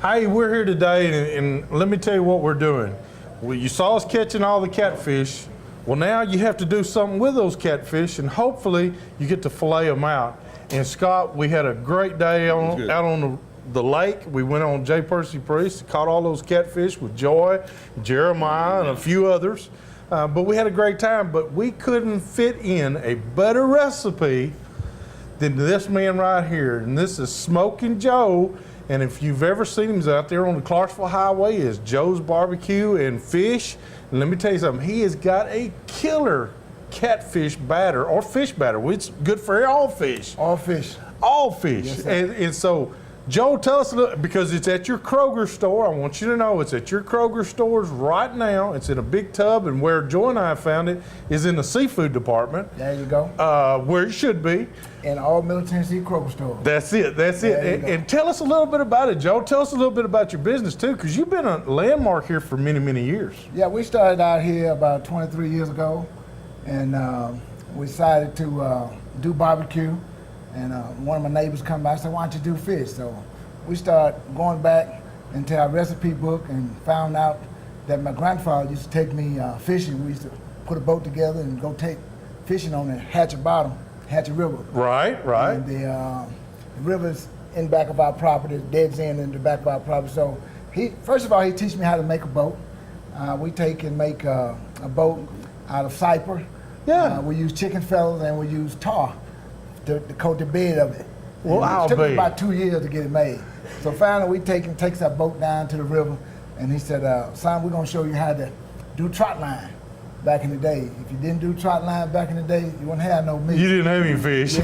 Hey, we're here today, and let me tell you what we're doing. Well, you saw us catching all the catfish. Well, now you have to do something with those catfish, and hopefully you get to fillet them out. And Scott, we had a great day out on the lake. We went on J. Percy Priest, caught all those catfish with Joy, Jeremiah, and a few others. But we had a great time, but we couldn't fit in a better recipe than this man right here. And this is Smokin Joe. And if you've ever seen him, he's out there on the Clarksville Highway. It's Joe's Barbecue and Fish. And let me tell you something, he has got a killer catfish batter or fish batter. It's good for all fish. All fish. All fish. Yes, and so, Joe, tell us a little, because it's at your Kroger store. I want you to know it's at your Kroger stores right now. It's in a big tub, and where Joe and I found it is in the seafood department. There you go. Where it should be. In all Middle Tennessee Kroger stores. That's it. That's it. And tell us a little bit about it, Joe. Tell us a little bit about your business too, because you've been a landmark here for many, many years. Yeah, we started out here about 23 years ago, and we decided to do barbecue. And one of my neighbors come by and said, "Why don't you do fish?" So we started going back into our recipe book and found out that my grandfather used to take me fishing. We used to put a boat together and go take fishing on the Hatchet River. Right. And the river's in back of our property, dead end in the back of our property. So first of all, he teach me how to make a boat. We take and make a boat out of cyper. Yeah. We use chicken feathers and we use tar to coat the bed of it. Well, it took us about 2 years to get it made. So finally, takes our boat down to the river, and he said, "Son, we're gonna show you how to do trot line." Back in the day, if you didn't do trot line back in the day, you wouldn't have no meat. You didn't have any fish.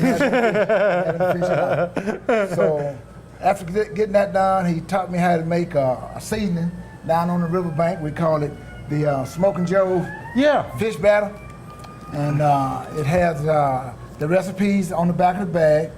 So after getting that done, he taught me how to make a seasoning down on the riverbank. We call it the Smokin Joe fish batter, and it has the recipes on the back of the bag.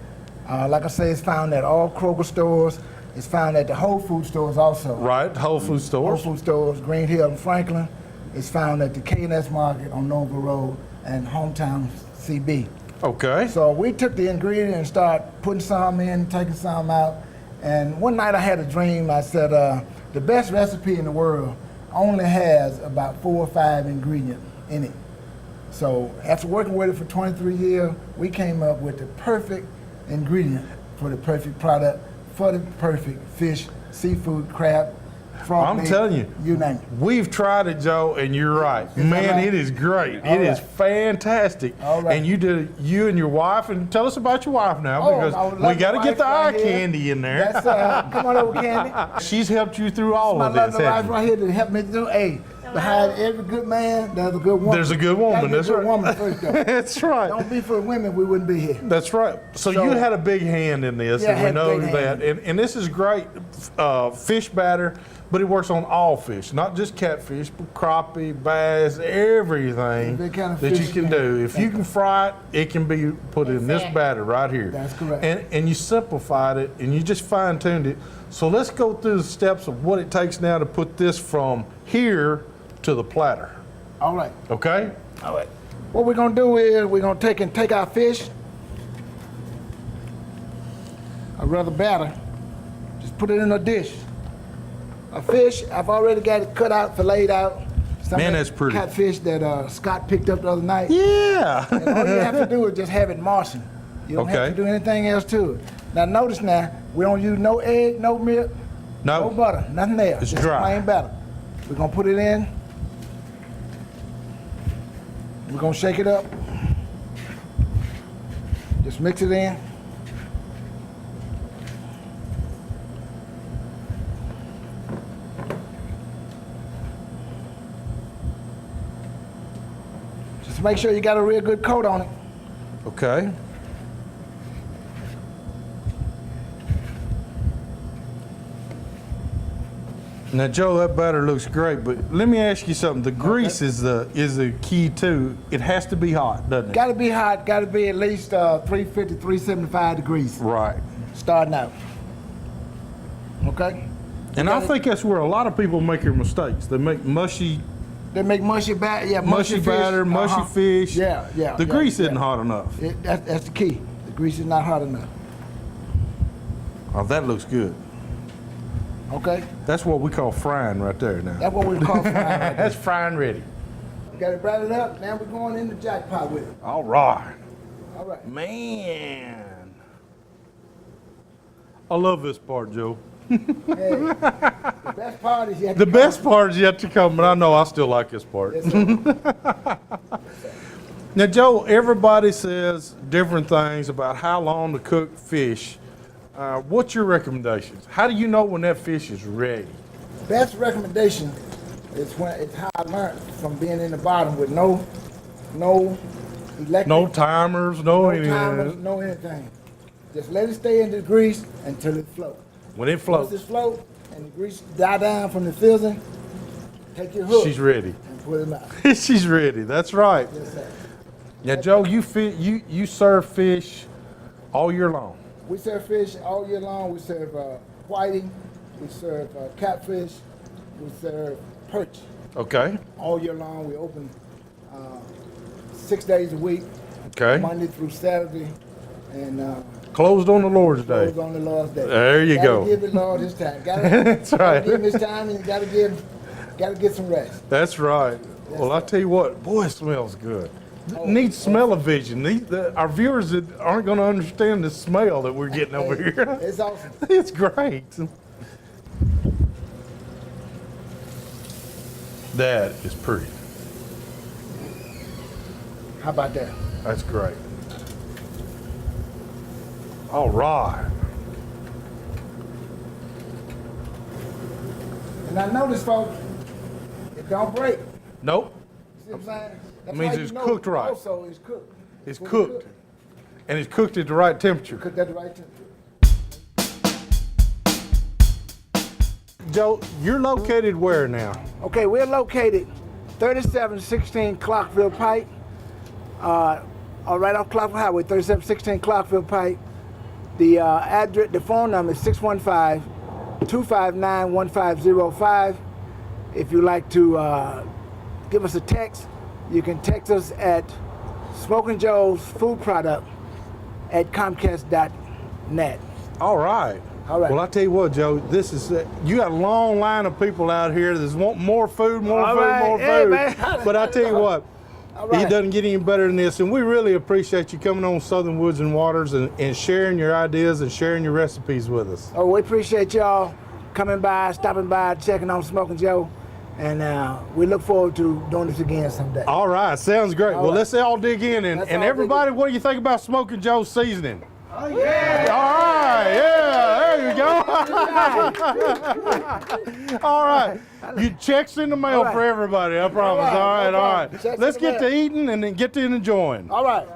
Like I say, it's found at all Kroger stores. It's found at the Whole Food stores also. Right, Whole Food stores. Whole Food stores, Green Hill and Franklin. It's found at the K&S Market on Nova Road and Hometown CB. Okay. So we took the ingredient and started putting some in, taking some out. And one night I had a dream. I said, the best recipe in the world only has about 4 or 5 ingredients in it. So after working with it for 23 years, we came up with the perfect ingredient for the perfect product, for the perfect fish, seafood, crab, frog I'm telling you, you name it. We've tried it, Joe, and you're right. Man, it is great. It is fantastic. All right. And you and your wife, and tell us about your wife now, because we got to get the eye candy in there. That's, come on over, Candy. She's helped you through all of this. My wife right here to help me do. Hey, behind every good man, there's a good woman. There's a good woman. That's right. Woman first, though. That's right. Don't be for women, we wouldn't be here. That's right. So you had a big hand in this, and we know that. And this is great fish batter, but it works on all fish, not just catfish, but crappie, bass, everything kind of that you can do. If you can fry it, it can be put in this batter right here. That's correct. And you simplified it, and you just fine-tuned it. So let's go through the steps of what it takes now to put this from here to the platter. All right. Okay? All right. What we're gonna do is we're gonna take our fish, or rather batter, just put it in a dish. A fish, I've already got it cut out, filleted out. Man, that's pretty. Catfish that Scott picked up the other night. Yeah. And all you have to do is just have it moisten. You don't have to do anything else to it. Now notice now, we don't use no egg, no milk, no butter, nothing there. It's just dry. Plain batter. We're gonna put it in. We're gonna shake it up. Just mix it in. Just make sure you got a real good coat on it. Okay. Now, Joe, that batter looks great, but let me ask you something. The grease is the key too. It has to be hot, doesn't it? Got to be hot. Got to be at least 350, 375 degrees. Right. Starting out. Okay. And I think that's where a lot of people make their mistakes. They make mushy. They make mushy batter. Yeah, mushy batter, mushy fish. Yeah. The grease isn't hot enough. That's the key. The grease is not hot enough. Oh, that looks good. Okay? That's what we call frying right there now. That's what we call frying right there. That's frying ready. We got it breaded up. Now we're going in the jackpot with it. All right. All right. Man. I love this part, Joe. Hey, the best part is yet The to best come. part is yet to come, but I know I still like this part. Yes, sir. Now, Joe, everybody says different things about how long to cook fish. What's your recommendations? How do you know when that fish is ready? Best recommendation is when it's how I learned from being in the bottom with no electric, No timers, no anything. timers, no anything. Just let it stay in the grease until it floats. When it Once floats, it floats and the grease die down from the fizzing, take your hook she's ready. and put it out. She's ready. That's right. Yes, sir. Now, Joe, you serve fish all year long. We serve fish all year long. We serve whiting, we serve catfish, we serve perch Okay. all year long. We open 6 days a week, Okay. Monday through Saturday, and Closed on the Lord's Day. closed on the Lord's Day. There you go. Gotta give the Lord his time. That's right. Give him his time, and gotta get some rest. That's right. Well, I tell you what, boy, it smells good. Needs smell-o-vision. Our viewers that aren't going to understand the smell that we're getting over here. It's awesome. It's great. That is pretty. How about that? That's great. All right. And I notice, folks, it don't break. Nope. See what I'm saying? That's Means how you it's know cooked right. Also, it's cooked. It's Fully cooked. And it's cooked at the right temperature. Cooked at the right temperature. Joe, you're located where now? Okay, we're located 3716 Clarkville Pike, right off Clarkville Highway, 3716 Clarkville Pike. The address, the phone number is 615-259-1505. If you'd like to give us a text, you can text us at Smokin Joe's Food Product at Comcast.net. All right. All right. Well, I tell you what, Joe, this is you got a long line of people out here that want more food, more All food, right. more Hey, food. man. But I tell you what, All right. it doesn't get any better than this, and we really appreciate you coming on Southern Woods and Waters and sharing your ideas and sharing your recipes with us. Oh, we appreciate y'all coming by, stopping by, checking on Smokin Joe, and we look forward to doing this again someday. All right, sounds great. Well, right. let's all dig in, and Let's all everybody, what do you think about Smokin Joe's seasoning? Oh, yeah. All right, yeah, there you go. All right, you checks in the mail All right. for everybody, I promise. right, All right, no all problem. right. Checks in Let's the get mail. to eating and then get to enjoying. All right.